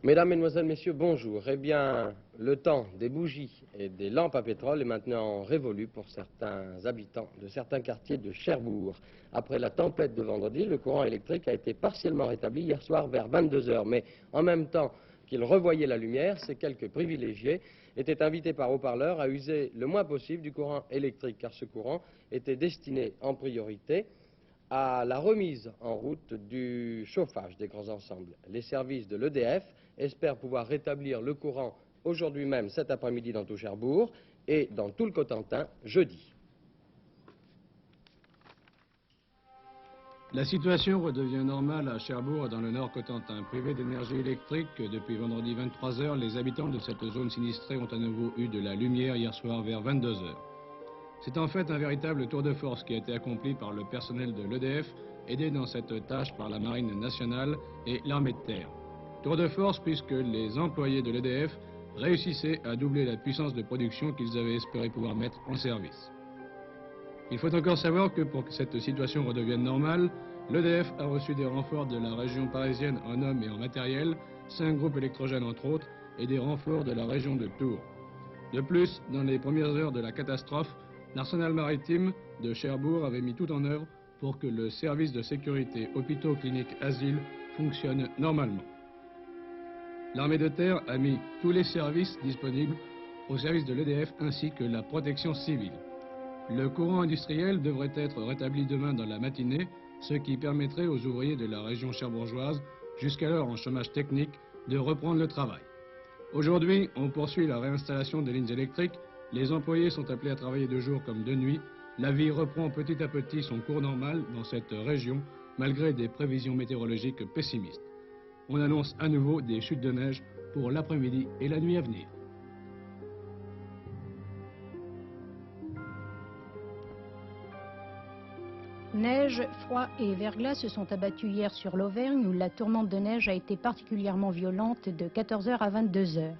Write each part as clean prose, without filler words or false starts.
Mesdames, Mesdemoiselles, Messieurs, bonjour. Eh bien, le temps des bougies et des lampes à pétrole est maintenant révolu pour certains habitants de certains quartiers de Cherbourg. Après la tempête de vendredi, le courant électrique a été partiellement rétabli hier soir vers 22 heures. Mais en même temps qu'ils revoyaient la lumière, ces quelques privilégiés étaient invités par haut-parleurs à user le moins possible du courant électrique, car ce courant était destiné en priorité à la remise en route du chauffage des grands ensembles. Les services de l'EDF espèrent pouvoir rétablir le courant aujourd'hui même, cet après-midi, dans tout Cherbourg et dans tout le Cotentin, jeudi. La situation redevient normale à Cherbourg et dans le Nord Cotentin. Privés d'énergie électrique, depuis vendredi 23 heures, les habitants de cette zone sinistrée ont à nouveau eu de la lumière hier soir vers 22 heures. C'est en fait un véritable tour de force qui a été accompli par le personnel de l'EDF, aidé dans cette tâche par la Marine nationale et l'armée de terre. Tour de force puisque les employés de l'EDF réussissaient à doubler la puissance de production qu'ils avaient espéré pouvoir mettre en service. Il faut encore savoir que pour que cette situation redevienne normale, l'EDF a reçu des renforts de la région parisienne en hommes et en matériel, 5 groupes électrogènes entre autres, et des renforts de la région de Tours. De plus, dans les premières heures de la catastrophe, l'arsenal maritime de Cherbourg avait mis tout en œuvre pour que le service de sécurité hôpitaux, cliniques, asiles fonctionne normalement. L'armée de terre a mis tous les services disponibles au service de l'EDF ainsi que la protection civile. Le courant industriel devrait être rétabli demain dans la matinée, ce qui permettrait aux ouvriers de la région cherbourgeoise, jusqu'alors en chômage technique, de reprendre le travail. Aujourd'hui, on poursuit la réinstallation des lignes électriques. Les employés sont appelés à travailler de jour comme de nuit. La vie reprend petit à petit son cours normal dans cette région, malgré des prévisions météorologiques pessimistes. On annonce à nouveau des chutes de neige pour l'après-midi et la nuit à venir. Neige, froid et verglas se sont abattus hier sur l'Auvergne où la tourmente de neige a été particulièrement violente de 14 h à 22 h.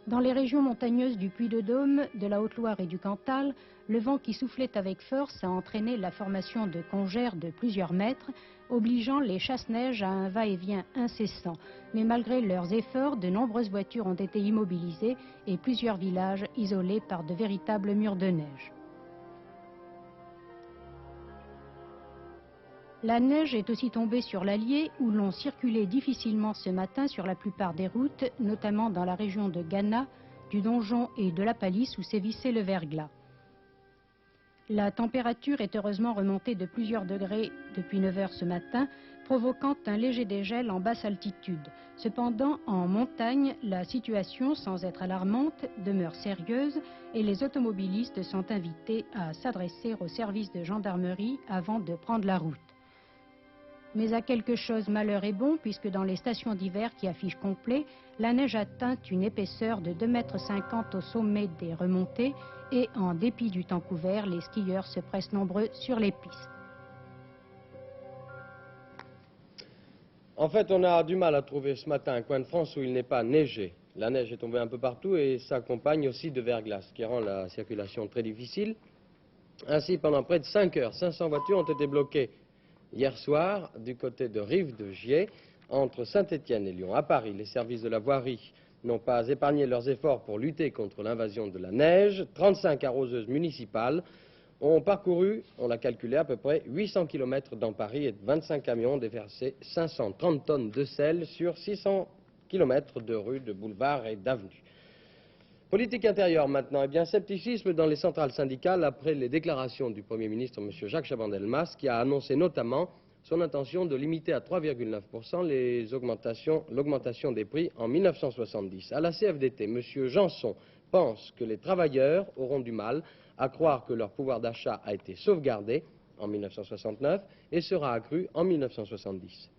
Dans les régions montagneuses du Puy-de-Dôme, de la Haute-Loire et du Cantal, le vent qui soufflait avec force a entraîné la formation de congères de plusieurs mètres, obligeant les chasse-neige à un va-et-vient incessant. Mais malgré leurs efforts, de nombreuses voitures ont été immobilisées et plusieurs villages isolés par de véritables murs de neige. La neige est aussi tombée sur l'Allier où l'on circulait difficilement ce matin sur la plupart des routes, notamment dans la région de Gannat, du Donjon et de la Palisse où sévissait le verglas. La température est heureusement remontée de plusieurs degrés depuis 9 h ce matin, provoquant un léger dégel en basse altitude. Cependant, en montagne, la situation, sans être alarmante, demeure sérieuse et les automobilistes sont invités à s'adresser au service de gendarmerie avant de prendre la route. Mais à quelque chose malheur est bon, puisque dans les stations d'hiver qui affichent complet, la neige atteint une épaisseur de 2,50 m au sommet des remontées et en dépit du temps couvert, les skieurs se pressent nombreux sur les pistes. En fait, on a du mal à trouver ce matin un coin de France où il n'est pas neigé. La neige est tombée un peu partout et s'accompagne aussi de verglas, ce qui rend la circulation très difficile. Ainsi, pendant près de 5 heures, 500 voitures ont été bloquées hier soir, du côté de Rive-de-Gier, entre Saint-Étienne et Lyon. À Paris, les services de la voirie n'ont pas épargné leurs efforts pour lutter contre l'invasion de la neige. 35 arroseuses municipales ont parcouru, on l'a calculé, à peu près 800 km dans Paris et 25 camions ont déversé 530 tonnes de sel sur 600 km de rues, de boulevards et d'avenues. Politique intérieure maintenant. Eh bien, scepticisme dans les centrales syndicales après les déclarations du Premier ministre, M. Jacques Chaban-Delmas, qui a annoncé notamment son intention de limiter à 3,9% l'augmentation des prix en 1970. À la CFDT, M. Janson pense que les travailleurs auront du mal à croire que leur pouvoir d'achat a été sauvegardé en 1969 et sera accru en 1970.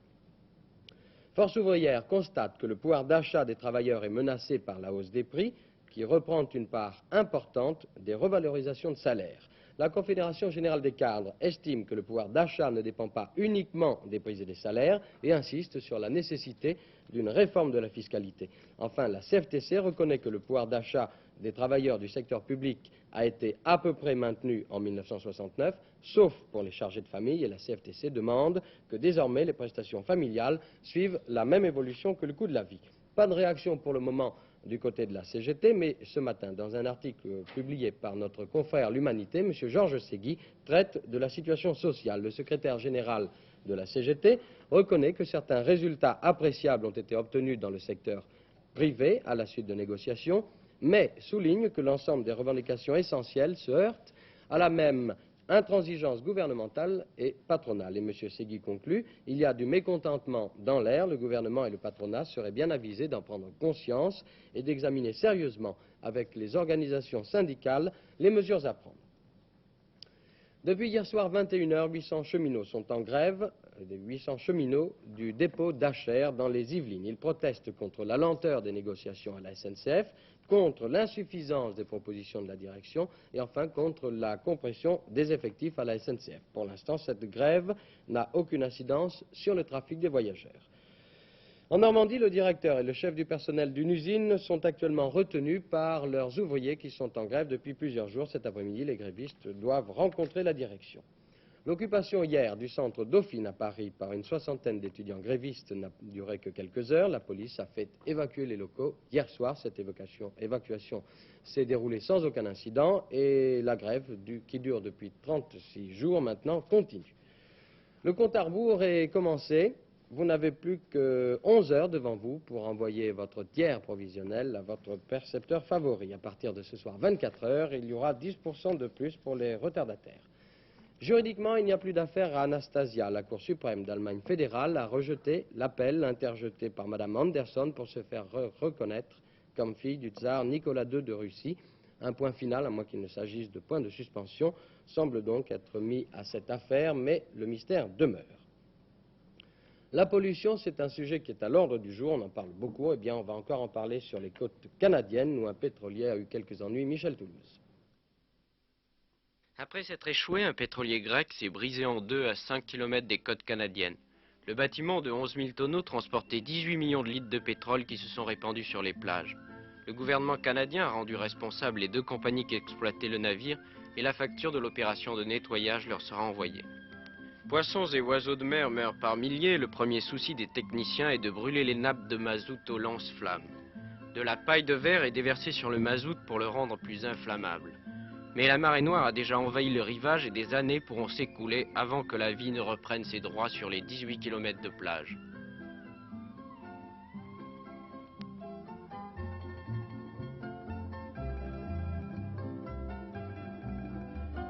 Force ouvrière constate que le pouvoir d'achat des travailleurs est menacé par la hausse des prix, qui reprend une part importante des revalorisations de salaire. La Confédération générale des cadres estime que le pouvoir d'achat ne dépend pas uniquement des prix et des salaires et insiste sur la nécessité d'une réforme de la fiscalité. Enfin, la CFTC reconnaît que le pouvoir d'achat des travailleurs du secteur public a été à peu près maintenu en 1969, sauf pour les chargés de famille, et la CFTC demande que désormais les prestations familiales suivent la même évolution que le coût de la vie. Pas de réaction pour le moment du côté de la CGT, mais ce matin, dans un article publié par notre confrère L'Humanité, M. Georges Segui traite de la situation sociale. Le secrétaire général de la CGT reconnaît que certains résultats appréciables ont été obtenus dans le secteur privé à la suite de négociations, mais souligne que l'ensemble des revendications essentielles se heurtent à la même intransigeance gouvernementale et patronale. Et M. Segui conclut, il y a du mécontentement dans l'air, le gouvernement et le patronat seraient bien avisés d'en prendre conscience et d'examiner sérieusement avec les organisations syndicales les mesures à prendre. Depuis hier soir 21h, 800 cheminots sont en grève, 800 cheminots du dépôt d'Achères dans les Yvelines. Ils protestent contre la lenteur des négociations à la SNCF, contre l'insuffisance des propositions de la direction et enfin contre la compression des effectifs à la SNCF. Pour l'instant, cette grève n'a aucune incidence sur le trafic des voyageurs. En Normandie, le directeur et le chef du personnel d'une usine sont actuellement retenus par leurs ouvriers qui sont en grève depuis plusieurs jours. Cet après-midi, les grévistes doivent rencontrer la direction. L'occupation hier du centre Dauphine à Paris par une soixantaine d'étudiants grévistes n'a duré que quelques heures. La police a fait évacuer les locaux hier soir. Cette évacuation s'est déroulée sans aucun incident et la grève, qui dure depuis 36 jours maintenant, continue. Le compte à rebours est commencé. Vous n'avez plus que 11 heures devant vous pour envoyer votre tiers provisionnel à votre percepteur favori. À partir de ce soir 24 heures, il y aura 10% de plus pour les retardataires. Juridiquement, il n'y a plus d'affaire à Anastasia. La Cour suprême d'Allemagne fédérale a rejeté l'appel interjeté par Mme Anderson pour se faire reconnaître comme fille du tsar Nicolas II de Russie. Un point final, à moins qu'il ne s'agisse de point de suspension, semble donc être mis à cette affaire, mais le mystère demeure. La pollution, c'est un sujet qui est à l'ordre du jour, on en parle beaucoup. Eh bien, on va encore en parler sur les côtes canadiennes, où un pétrolier a eu quelques ennuis. Michel Toulouse. Après s'être échoué, un pétrolier grec s'est brisé en deux à 5 km des côtes canadiennes. Le bâtiment de 11 000 tonneaux transportait 18 millions de litres de pétrole qui se sont répandus sur les plages. Le gouvernement canadien a rendu responsables les deux compagnies qui exploitaient le navire et la facture de l'opération de nettoyage leur sera envoyée. Poissons et oiseaux de mer meurent par milliers. Le premier souci des techniciens est de brûler les nappes de mazout au lance-flammes. De la paille de verre est déversée sur le mazout pour le rendre plus inflammable. Mais la marée noire a déjà envahi le rivage et des années pourront s'écouler avant que la vie ne reprenne ses droits sur les 18 km de plage.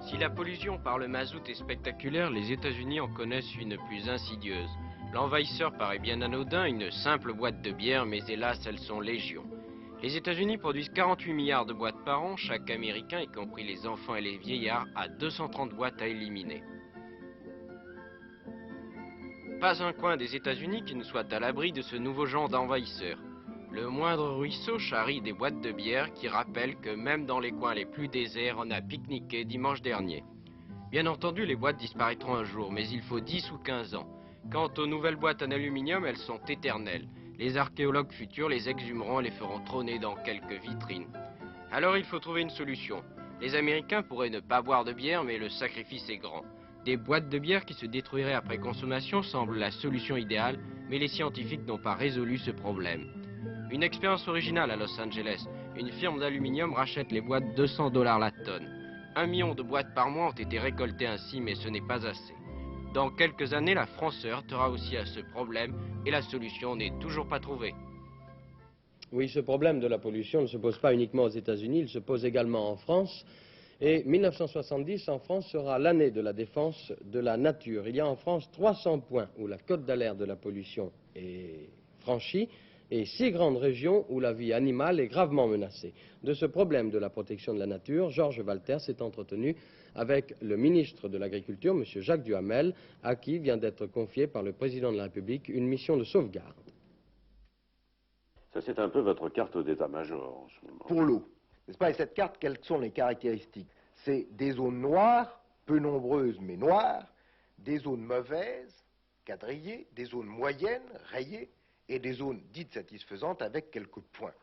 Si la pollution par le mazout est spectaculaire, les États-Unis en connaissent une plus insidieuse. L'envahisseur paraît bien anodin, une simple boîte de bière, mais hélas, elles sont légion. Les États-Unis produisent 48 milliards de boîtes par an. Chaque Américain, y compris les enfants et les vieillards, a 230 boîtes à éliminer. Pas un coin des États-Unis qui ne soit à l'abri de ce nouveau genre d'envahisseur. Le moindre ruisseau charrie des boîtes de bière qui rappellent que même dans les coins les plus déserts, on a pique-niqué dimanche dernier. Bien entendu, les boîtes disparaîtront un jour, mais il faut 10 ou 15 ans. Quant aux nouvelles boîtes en aluminium, elles sont éternelles. Les archéologues futurs les exhumeront et les feront trôner dans quelques vitrines. Alors il faut trouver une solution. Les Américains pourraient ne pas boire de bière, mais le sacrifice est grand. Des boîtes de bière qui se détruiraient après consommation semblent la solution idéale, mais les scientifiques n'ont pas résolu ce problème. Une expérience originale à Los Angeles. Une firme d'aluminium rachète les boîtes $200 la tonne. 1 million de boîtes par mois ont été récoltées ainsi, mais ce n'est pas assez. Dans quelques années, la France se heurtera aussi à ce problème et la solution n'est toujours pas trouvée. Oui, ce problème de la pollution ne se pose pas uniquement aux États-Unis, il se pose également en France. Et 1970, en France, sera l'année de la défense de la nature. Il y a en France 300 points où la cote d'alerte de la pollution est franchie et 6 grandes régions où la vie animale est gravement menacée. De ce problème de la protection de la nature, Georges Walter s'est entretenu avec le ministre de l'Agriculture, M. Jacques Duhamel, à qui vient d'être confiée par le président de la République une mission de sauvegarde. Ça, c'est un peu votre carte d'état-major en ce moment. Pour l'eau, n'est-ce pas? Et cette carte, quelles sont les caractéristiques? C'est des zones noires, peu nombreuses mais noires, des zones mauvaises, quadrillées, des zones moyennes, rayées, et des zones dites satisfaisantes avec quelques points.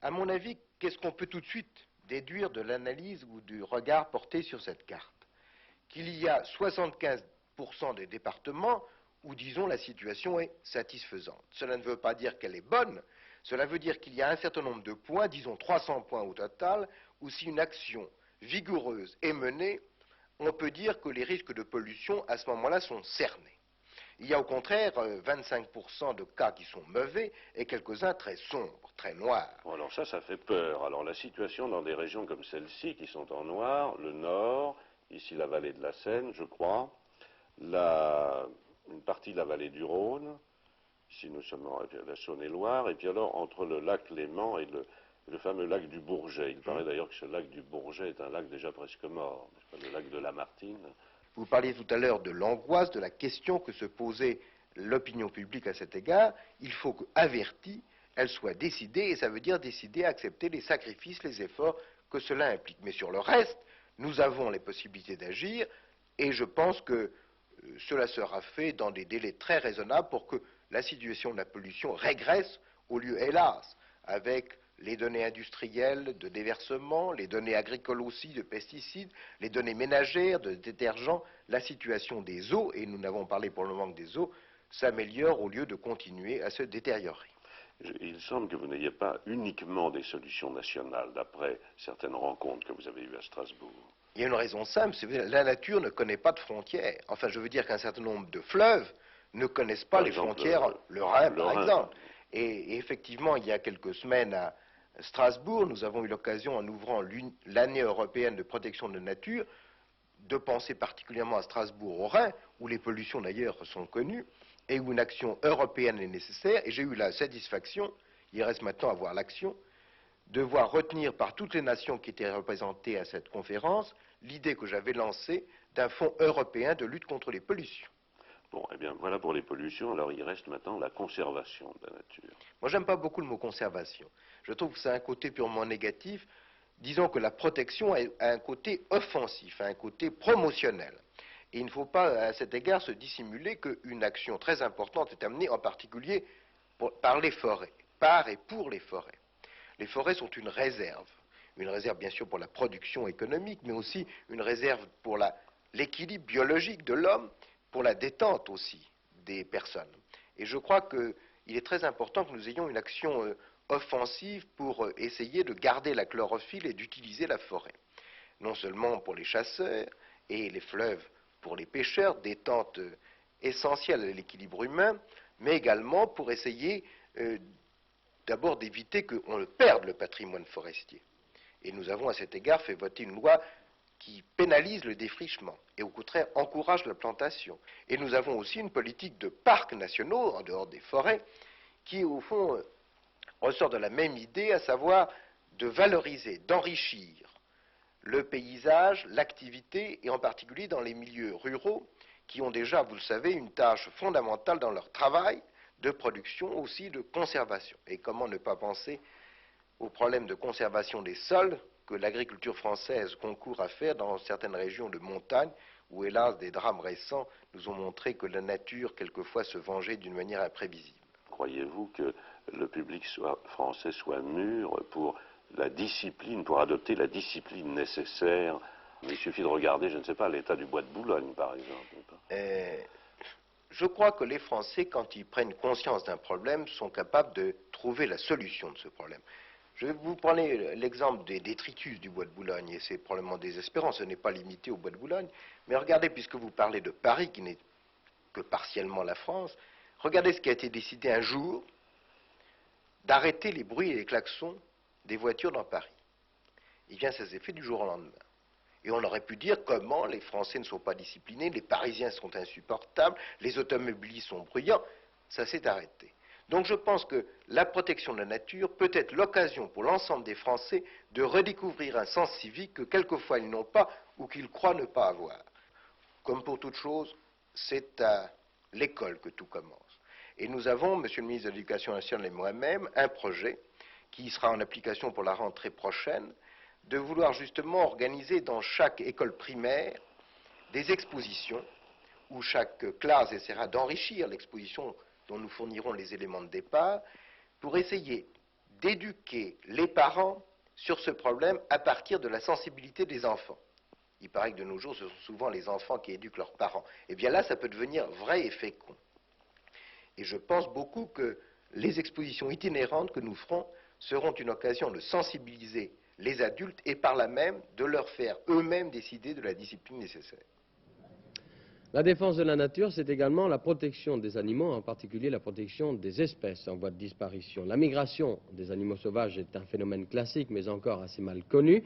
À mon avis, qu'est-ce qu'on peut tout de suite déduire de l'analyse ou du regard porté sur cette carte? Qu'il y a 75% des départements où, disons, la situation est satisfaisante. Cela ne veut pas dire qu'elle est bonne, cela veut dire qu'il y a un certain nombre de points, disons 300 points au total, où si une action vigoureuse est menée, on peut dire que les risques de pollution à ce moment-là sont cernés. Il y a au contraire 25% de cas qui sont mauvais et quelques-uns très sombres, très noirs. Bon, alors ça fait peur. Alors la situation dans des régions comme celle-ci, qui sont en noir, le nord, ici la vallée de la Seine, je crois, une partie de la vallée du Rhône, ici nous sommes en la Saône-et-Loire, et puis alors entre le lac Léman et le fameux lac du Bourget. Il paraît d'ailleurs que ce lac du Bourget est un lac déjà presque mort, le lac de Lamartine. Vous parliez tout à l'heure de l'angoisse, de la question que se posait l'opinion publique à cet égard. Il faut qu'avertie, elle soit décidée, et ça veut dire décider à accepter les sacrifices, les efforts que cela implique. Mais sur le reste, nous avons les possibilités d'agir, et je pense que cela sera fait dans des délais très raisonnables pour que la situation de la pollution régresse, au lieu, hélas, avec les données industrielles de déversement, les données agricoles aussi de pesticides, les données ménagères de détergents, la situation des eaux, et nous n'avons parlé pour le moment que des eaux, s'améliore au lieu de continuer à se détériorer. Il semble que vous n'ayez pas uniquement des solutions nationales, d'après certaines rencontres que vous avez eues à Strasbourg. Il y a une raison simple, c'est que la nature ne connaît pas de frontières. Enfin, je veux dire qu'un certain nombre de fleuves ne connaissent pas les frontières, le Rhin par exemple. Et effectivement, il y a quelques semaines à Strasbourg, nous avons eu l'occasion, en ouvrant l'année européenne de protection de la nature, de penser particulièrement à Strasbourg au Rhin, où les pollutions d'ailleurs sont connues, et où une action européenne est nécessaire. Et j'ai eu la satisfaction, il reste maintenant à voir l'action, de voir retenir par toutes les nations qui étaient représentées à cette conférence l'idée que j'avais lancée d'un fonds européen de lutte contre les pollutions. Bon, eh bien, voilà pour les pollutions. Alors, il reste maintenant la conservation de la nature. Moi, j'aime pas beaucoup le mot conservation. Je trouve que c'est un côté purement négatif. Disons que la protection a un côté offensif, a un côté promotionnel. Et il ne faut pas, à cet égard, se dissimuler qu'une action très importante est amenée, en particulier par les forêts, par et pour les forêts. Les forêts sont une réserve bien sûr pour la production économique, mais aussi une réserve pour l'équilibre biologique de l'homme, pour la détente aussi des personnes. Et je crois qu'il est très important que nous ayons une action offensive pour essayer de garder la chlorophylle et d'utiliser la forêt. Non seulement pour les chasseurs et les fleuves pour les pêcheurs, détente essentielle à l'équilibre humain, mais également pour essayer d'abord d'éviter qu'on ne perde le patrimoine forestier. Et nous avons à cet égard fait voter une loi qui pénalise le défrichement et au contraire encourage la plantation. Et nous avons aussi une politique de parcs nationaux, en dehors des forêts, qui au fond ressort de la même idée, à savoir de valoriser, d'enrichir le paysage, l'activité, et en particulier dans les milieux ruraux, qui ont déjà, vous le savez, une tâche fondamentale dans leur travail, de production, aussi de conservation. Et comment ne pas penser au problème de conservation des sols que l'agriculture française concourt à faire dans certaines régions de montagne, où hélas des drames récents nous ont montré que la nature quelquefois se vengeait d'une manière imprévisible. Croyez-vous que le public français soit mûr pour la discipline, pour adopter la discipline nécessaire? Il suffit de regarder, je ne sais pas, l'état du bois de Boulogne, par exemple. Je crois que les Français, quand ils prennent conscience d'un problème, sont capables de trouver la solution de ce problème. Je vais vous prendre l'exemple des détritus du bois de Boulogne, et c'est probablement désespérant, ce n'est pas limité au bois de Boulogne, mais regardez, puisque vous parlez de Paris, qui n'est que partiellement la France, regardez ce qui a été décidé un jour, d'arrêter les bruits et les klaxons des voitures dans Paris. Eh bien, ça s'est fait du jour au lendemain. Et on aurait pu dire comment les Français ne sont pas disciplinés, les Parisiens sont insupportables, les automobilistes sont bruyants. Ça s'est arrêté. Donc je pense que la protection de la nature peut être l'occasion pour l'ensemble des Français de redécouvrir un sens civique que quelquefois ils n'ont pas ou qu'ils croient ne pas avoir. Comme pour toute chose, c'est à l'école que tout commence. Et nous avons, Monsieur le ministre de l'Éducation nationale et moi-même, un projet qui sera en application pour la rentrée prochaine, de vouloir justement organiser dans chaque école primaire des expositions où chaque classe essaiera d'enrichir l'exposition dont nous fournirons les éléments de départ pour essayer d'éduquer les parents sur ce problème à partir de la sensibilité des enfants. Il paraît que de nos jours, ce sont souvent les enfants qui éduquent leurs parents. Eh bien là, ça peut devenir vrai et fécond. Et je pense beaucoup que les expositions itinérantes que nous ferons seront une occasion de sensibiliser les adultes et par là même de leur faire eux-mêmes décider de la discipline nécessaire. La défense de la nature, c'est également la protection des animaux, en particulier la protection des espèces en voie de disparition. La migration des animaux sauvages est un phénomène classique, mais encore assez mal connu.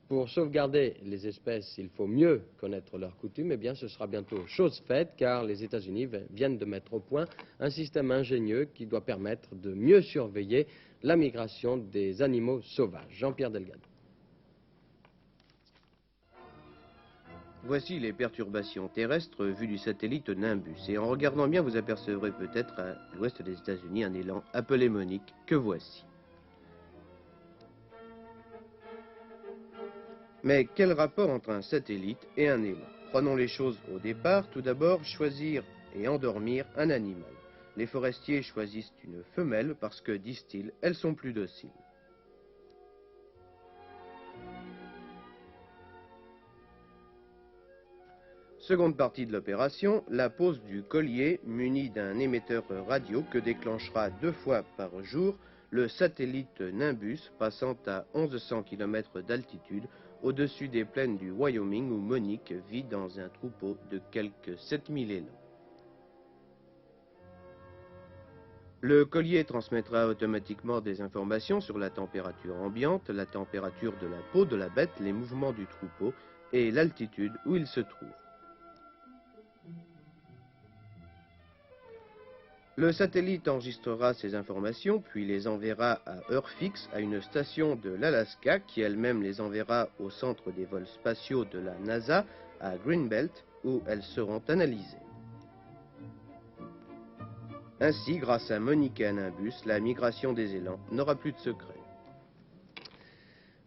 Pour sauvegarder les espèces, il faut mieux connaître leurs coutumes. Eh bien, ce sera bientôt chose faite, car les États-Unis viennent de mettre au point un système ingénieux qui doit permettre de mieux surveiller la migration des animaux sauvages. Jean-Pierre Delgado. Voici les perturbations terrestres vues du satellite Nimbus. Et en regardant bien, vous apercevrez peut-être à l'ouest des États-Unis un élan appelé Monique, que voici. Mais quel rapport entre un satellite et un élan? Prenons les choses au départ. Tout d'abord, choisir et endormir un animal. Les forestiers choisissent une femelle parce que, disent-ils, elles sont plus dociles. Seconde partie de l'opération, la pose du collier muni d'un émetteur radio que déclenchera 2 fois par jour le satellite Nimbus passant à 1100 km d'altitude au-dessus des plaines du Wyoming où Monique vit dans un troupeau de quelques 7000 élans. Le collier transmettra automatiquement des informations sur la température ambiante, la température de la peau de la bête, les mouvements du troupeau et l'altitude où il se trouve. Le satellite enregistrera ces informations, puis les enverra à heure fixe à une station de l'Alaska, qui elle-même les enverra au centre des vols spatiaux de la NASA, à Greenbelt, où elles seront analysées. Ainsi, grâce à Monique et à Nimbus, la migration des élans n'aura plus de secret.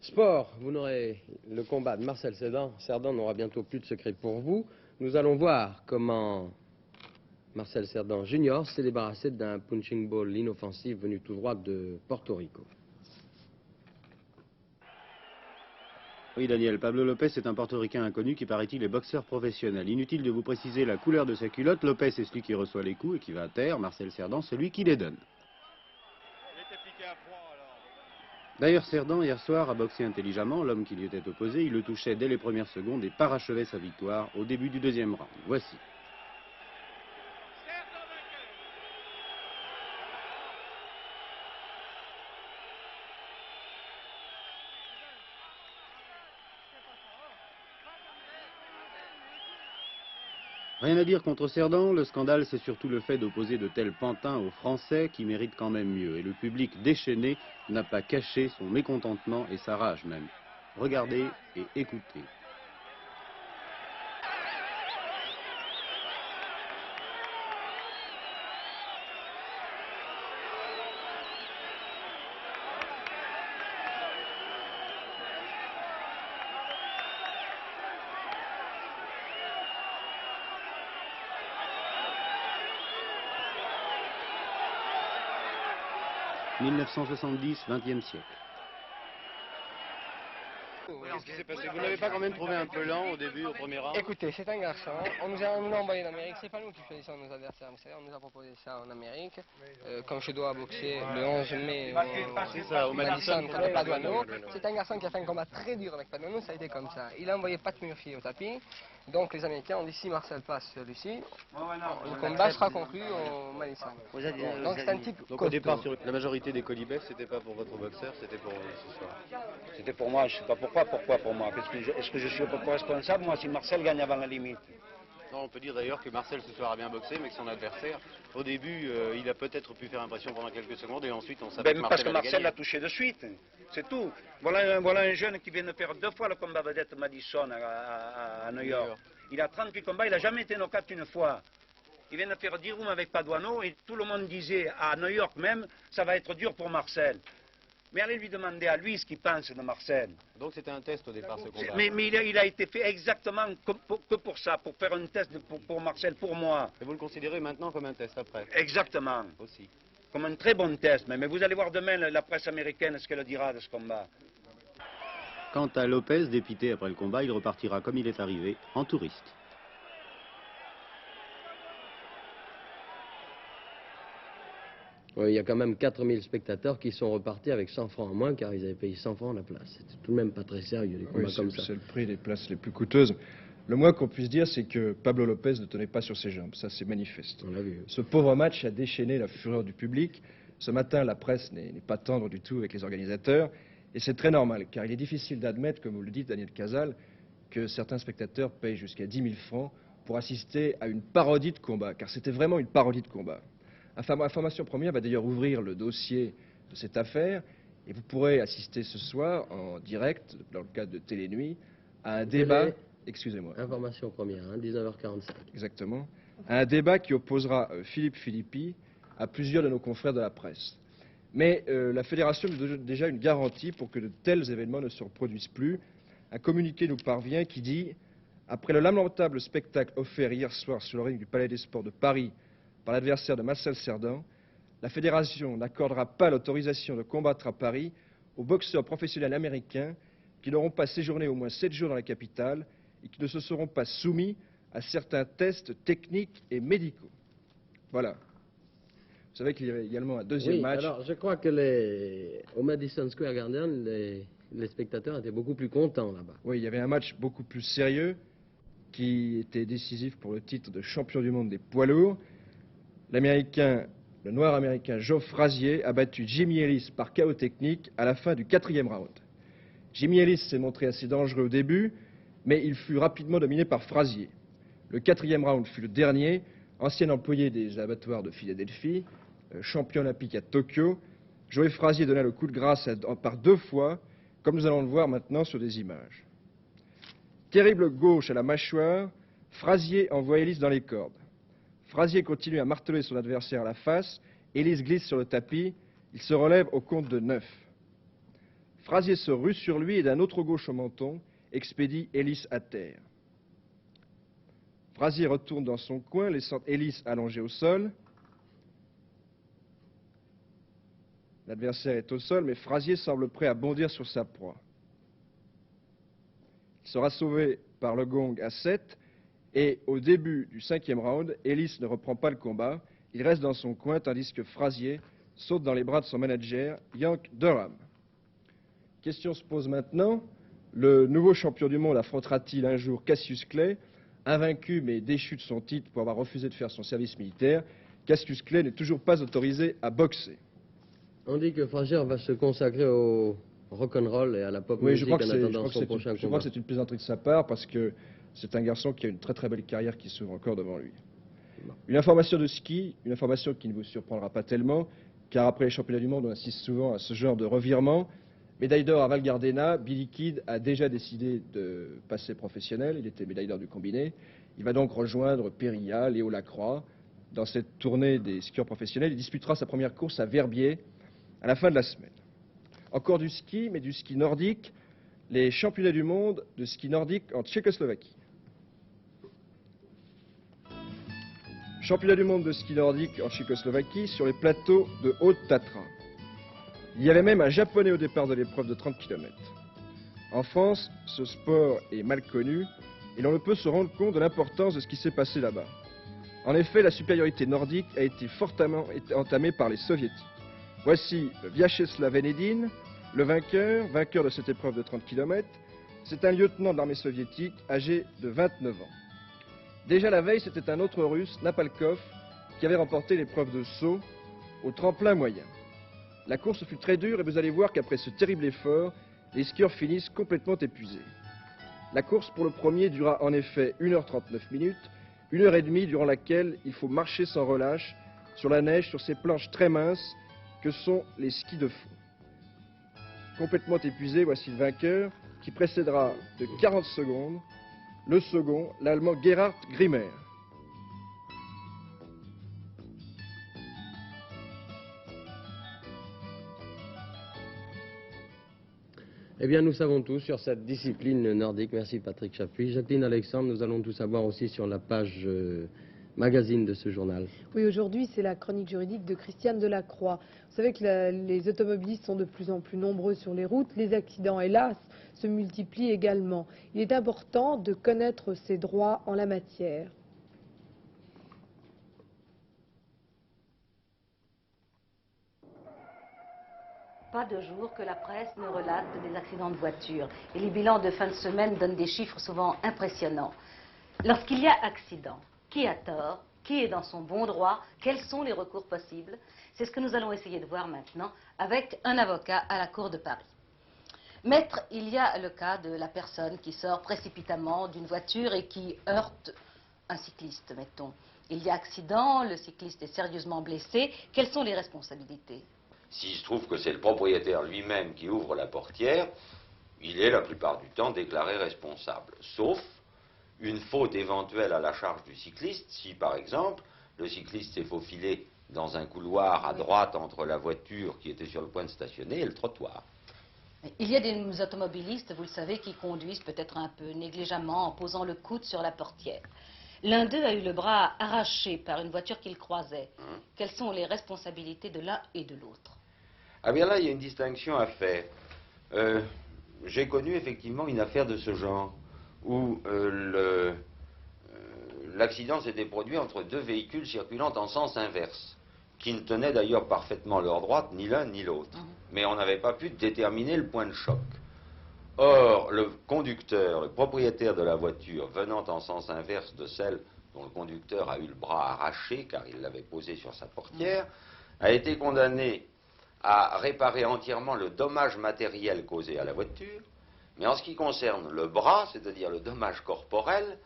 Sport, vous n'aurez le combat de Marcel Cerdan n'aura bientôt plus de secret pour vous. Nous allons voir comment Marcel Cerdan Junior s'est débarrassé d'un punching ball inoffensif venu tout droit de Porto Rico. Oui, Daniel, Pablo Lopez est un portoricain inconnu qui, paraît-il, est boxeur professionnel. Inutile de vous préciser la couleur de sa culotte. Lopez est celui qui reçoit les coups et qui va à terre. Marcel Cerdan, celui qui les donne. D'ailleurs, Cerdan, hier soir, a boxé intelligemment. L'homme qui lui était opposé, il le touchait dès les premières secondes et parachevait sa victoire au début du deuxième round. Voici. Rien à dire contre Cerdan, le scandale c'est surtout le fait d'opposer de tels pantins aux Français qui méritent quand même mieux. Et le public déchaîné n'a pas caché son mécontentement et sa rage même. Regardez et écoutez. 1970, 20e siècle. Qu'est-ce qui s'est passé? Vous n'avez pas quand même trouvé un peu lent au début, au premier round? Écoutez, c'est un garçon, on nous a envoyé en Amérique, c'est pas nous qui choisissons nos adversaires, vous savez, on nous a proposé ça en Amérique, comme je dois boxer le 11 mai au Madison contre Paduano. C'est un garçon qui a fait un combat très dur avec Paduano, ça a été comme ça. Il a envoyé Pat Murphy au tapis, donc les Américains ont dit si Marcel passe celui-ci, le combat sera conclu au Madison. Donc c'est un type donc au départ, sur la majorité des colibets, c'était pas pour votre boxeur, c'était pour vous ce soir? C'était pour moi, je sais pas pourquoi pour moi? Est-ce que je suis responsable, moi, si Marcel gagne avant la limite? Non, on peut dire d'ailleurs que Marcel ce soir a bien boxé, mais que son adversaire, au début, il a peut-être pu faire impression pendant quelques secondes, et ensuite on savait que Marcel parce que Marcel l'a touché de suite, c'est tout. Voilà un jeune qui vient de faire 2 fois le combat vedette Madison à New York. Il a 38 combats, il n'a jamais été knock-out une fois. Il vient de faire 10 rounds avec Paduano, et tout le monde disait, à New York même, ça va être dur pour Marcel. Mais allez lui demander à lui ce qu'il pense de Marcel. Donc c'était un test au départ, ce combat. Mais il a été fait exactement que pour ça, pour faire un test pour Marcel, pour moi. Et vous le considérez maintenant comme un test après? Exactement. Aussi. Comme un très bon test. Mais vous allez voir demain la presse américaine ce qu'elle dira de ce combat. Quant à Lopez, dépité après le combat, il repartira comme il est arrivé, en touriste. Oui, il y a quand même 4000 spectateurs qui sont repartis avec 100 francs en moins car ils avaient payé 100 francs la place. C'était tout de même pas très sérieux, des combats comme ça. C'est le prix des places les plus coûteuses. Le moins qu'on puisse dire, c'est que Pablo Lopez ne tenait pas sur ses jambes. Ça, c'est manifeste. On l'a vu. Ce pauvre match a déchaîné la fureur du public. Ce matin, la presse n'est pas tendre du tout avec les organisateurs. Et c'est très normal, car il est difficile d'admettre, comme vous le dites, Daniel Casal, que certains spectateurs payent jusqu'à 10 000 francs pour assister à une parodie de combat. Car c'était vraiment une parodie de combat. Information Première va d'ailleurs ouvrir le dossier de cette affaire. Et vous pourrez assister ce soir, en direct, dans le cadre de Télénuit, à un débat... Excusez-moi. Information Première, 19h45. Exactement. Un débat qui opposera Philippe Philippi à plusieurs de nos confrères de la presse. Mais la Fédération nous donne déjà une garantie pour que de tels événements ne se reproduisent plus. Un communiqué nous parvient qui dit « Après le lamentable spectacle offert hier soir sur le ring du Palais des Sports de Paris par l'adversaire de Marcel Cerdan, la Fédération n'accordera pas l'autorisation de combattre à Paris aux boxeurs professionnels américains qui n'auront pas séjourné au moins 7 jours dans la capitale et qui ne se seront pas soumis à certains tests techniques et médicaux. » Voilà. Vous savez qu'il y avait également un deuxième match. Alors, je crois que au Madison Square Garden, les spectateurs étaient beaucoup plus contents là-bas. Oui, il y avait un match beaucoup plus sérieux qui était décisif pour le titre de champion du monde des poids lourds. Le noir américain Joe Frazier a battu Jimmy Ellis par KO technique à la fin du 4e round. Jimmy Ellis s'est montré assez dangereux au début, mais il fut rapidement dominé par Frazier. Le 4e round fut le dernier. Ancien employé des abattoirs de Philadelphie, champion olympique à Tokyo, Joe Frazier donna le coup de grâce par 2 fois, comme nous allons le voir maintenant sur des images. Terrible gauche à la mâchoire, Frazier envoie Ellis dans les cordes. Frazier continue à marteler son adversaire à la face, Ellis glisse sur le tapis, il se relève au compte de 9. Frazier se rue sur lui et d'un autre gauche au menton, expédie Ellis à terre. Frazier retourne dans son coin, laissant Ellis allongé au sol. L'adversaire est au sol, mais Frazier semble prêt à bondir sur sa proie. Il sera sauvé par le gong à 7, et au début du 5e round, Ellis ne reprend pas le combat. Il reste dans son coin, tandis que Frazier saute dans les bras de son manager, Yank Durham. Question se pose maintenant, le nouveau champion du monde affrontera-t-il un jour Cassius Clay, invaincu mais déchu de son titre pour avoir refusé de faire son service militaire? Cassius Clay n'est toujours pas autorisé à boxer. On dit que Frazier va se consacrer au rock'n'roll et à la pop music en attendant son prochain combat. Je crois que c'est une plaisanterie de sa part parce que c'est un garçon qui a une très très belle carrière qui s'ouvre encore devant lui. Une information de ski, une information qui ne vous surprendra pas tellement, car après les championnats du monde, on assiste souvent à ce genre de revirement. Médaille d'or à Val Gardena, Billy Kidd a déjà décidé de passer professionnel, il était médaille d'or du combiné. Il va donc rejoindre Périlla, Léo Lacroix, dans cette tournée des skieurs professionnels. Il disputera sa première course à Verbier à la fin de la semaine. Encore du ski, mais du ski nordique, les championnats du monde de ski nordique en Tchécoslovaquie. Championnat du monde de ski nordique en Tchécoslovaquie sur les plateaux de Haute-Tatra. Il y avait même un Japonais au départ de l'épreuve de 30 km. En France, ce sport est mal connu et l'on ne peut se rendre compte de l'importance de ce qui s'est passé là-bas. En effet, la supériorité nordique a été fortement entamée par les soviétiques. Voici Vyacheslav Venedin, le vainqueur de cette épreuve de 30 km. C'est un lieutenant de l'armée soviétique âgé de 29 ans. Déjà la veille, c'était un autre russe, Napalkov, qui avait remporté l'épreuve de saut au tremplin moyen. La course fut très dure et vous allez voir qu'après ce terrible effort, les skieurs finissent complètement épuisés. La course pour le premier dura en effet 1h39 minutes, 1h30 durant laquelle il faut marcher sans relâche sur la neige, sur ces planches très minces que sont les skis de fond. Complètement épuisé, voici le vainqueur qui précédera de 40 secondes le second, l'Allemand Gerhard Grimmer. Eh bien, nous savons tout sur cette discipline nordique. Merci Patrick Chapuis. Jacqueline Alexandre, nous allons tout savoir aussi sur la page magazine de ce journal. Oui, aujourd'hui, c'est la chronique juridique de Christiane Delacroix. Vous savez que les automobilistes sont de plus en plus nombreux sur les routes. Les accidents, hélas, se multiplient également. Il est important de connaître ses droits en la matière. pas de jour que la presse ne relate des accidents de voiture. Et les bilans de fin de semaine donnent des chiffres souvent impressionnants. Lorsqu'il y a accident, qui a tort? Qui est dans son bon droit? Quels sont les recours possibles? C'est ce que nous allons essayer de voir maintenant avec un avocat à la Cour de Paris. Maître, il y a le cas de la personne qui sort précipitamment d'une voiture et qui heurte un cycliste, mettons. Il y a accident, le cycliste est sérieusement blessé. Quelles sont les responsabilités? S'il se trouve que c'est le propriétaire lui-même qui ouvre la portière, il est la plupart du temps déclaré responsable. Sauf une faute éventuelle à la charge du cycliste, si par exemple le cycliste s'est faufilé dans un couloir à droite entre la voiture qui était sur le point de stationner et le trottoir. Il y a des automobilistes, vous le savez, qui conduisent peut-être un peu négligemment en posant le coude sur la portière. L'un d'eux a eu le bras arraché par une voiture qu'il croisait. Quelles sont les responsabilités de l'un et de l'autre? Ah bien là, il y a une distinction à faire. J'ai connu effectivement une affaire de ce genre, où l'accident s'était produit entre deux véhicules circulant en sens inverse, qui ne tenaient d'ailleurs parfaitement leur droite, ni l'un ni l'autre. Mais on n'avait pas pu déterminer le point de choc. Or, le conducteur, le propriétaire de la voiture, venant en sens inverse de celle dont le conducteur a eu le bras arraché, car il l'avait posé sur sa portière, a été condamné à réparer entièrement le dommage matériel causé à la voiture, mais en ce qui concerne le bras, c'est-à-dire le dommage corporel,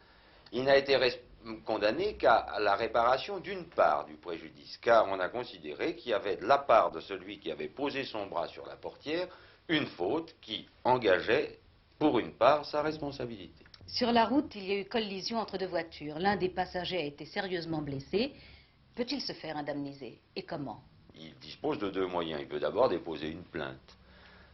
il n'a été condamné qu'à la réparation d'une part du préjudice, car on a considéré qu'il y avait de la part de celui qui avait posé son bras sur la portière une faute qui engageait, pour une part, sa responsabilité. Sur la route, il y a eu collision entre deux voitures. L'un des passagers a été sérieusement blessé. Peut-il se faire indemniser? Et comment? Il dispose de deux moyens. Il peut d'abord déposer une plainte.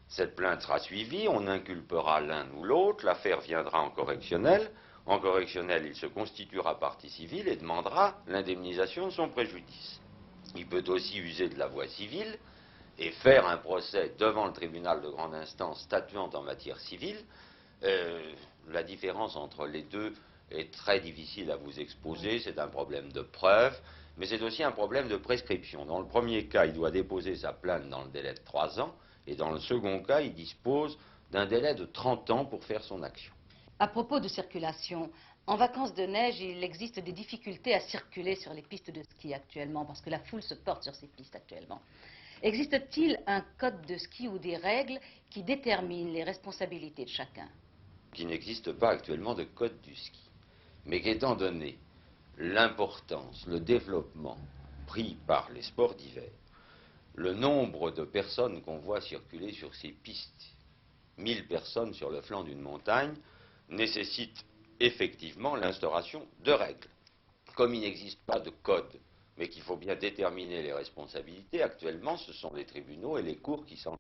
Cette plainte sera suivie, on inculpera l'un ou l'autre, l'affaire viendra en correctionnel. En correctionnel, il se constituera partie civile et demandera l'indemnisation de son préjudice. Il peut aussi user de la voie civile et faire un procès devant le tribunal de grande instance statuant en matière civile. La différence entre les deux est très difficile à vous exposer, c'est un problème de preuve, mais c'est aussi un problème de prescription. Dans le premier cas, il doit déposer sa plainte dans le délai de 3 ans, et dans le second cas, il dispose d'un délai de 30 ans pour faire son action. À propos de circulation, en vacances de neige, il existe des difficultés à circuler sur les pistes de ski actuellement, parce que la foule se porte sur ces pistes actuellement. Existe-t-il un code de ski ou des règles qui déterminent les responsabilités de chacun? Qu'il n'existe pas actuellement de code du ski, mais qu'étant donné l'importance, le développement pris par les sports d'hiver, le nombre de personnes qu'on voit circuler sur ces pistes, 1000 personnes sur le flanc d'une montagne, nécessite effectivement l'instauration de règles. Comme il n'existe pas de code, mais qu'il faut bien déterminer les responsabilités, actuellement ce sont les tribunaux et les cours qui s'en